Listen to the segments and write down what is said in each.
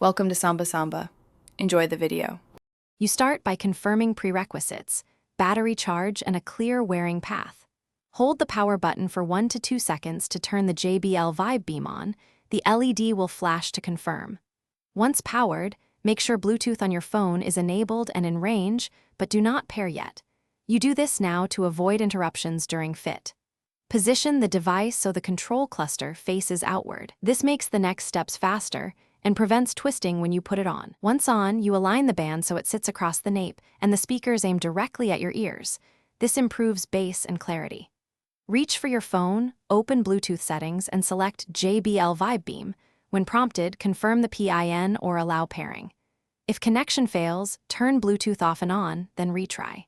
Welcome to Samba Samba. Enjoy the video. You start by confirming prerequisites, battery charge, and a clear wearing path. Hold the power button for 1 to 2 seconds to turn the JBL Vibe Beam on. The LED will flash to confirm. Once powered, make sure Bluetooth on your phone is enabled and in range, but do not pair yet. You do this now to avoid interruptions during fit. Position the device so the control cluster faces outward. This makes the next steps faster and prevents twisting when you put it on. Once on, you align the band so it sits across the nape and the speakers aim directly at your ears. This improves bass and clarity. Reach for your phone, open Bluetooth settings, and select JBL Vibe Beam. When prompted, confirm the PIN or allow pairing. If connection fails, turn Bluetooth off and on, then retry.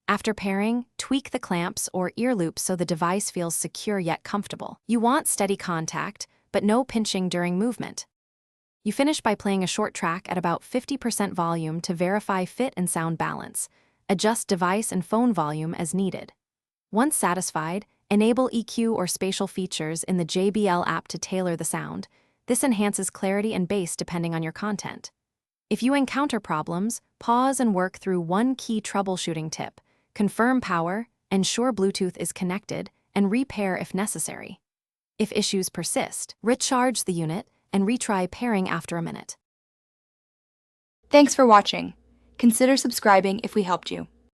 After pairing, tweak the clamps or ear loops so the device feels secure yet comfortable. You want steady contact, but no pinching during movement. You finish by playing a short track at about 50% volume to verify fit and sound balance. Adjust device and phone volume as needed. Once satisfied, enable EQ or spatial features in the JBL app to tailor the sound. This enhances clarity and bass depending on your content. If you encounter problems, pause and work through one key troubleshooting tip. Confirm power, ensure Bluetooth is connected, and repair if necessary. If issues persist, recharge the unit and retry pairing after a minute. Thanks for watching. Consider subscribing if we helped you.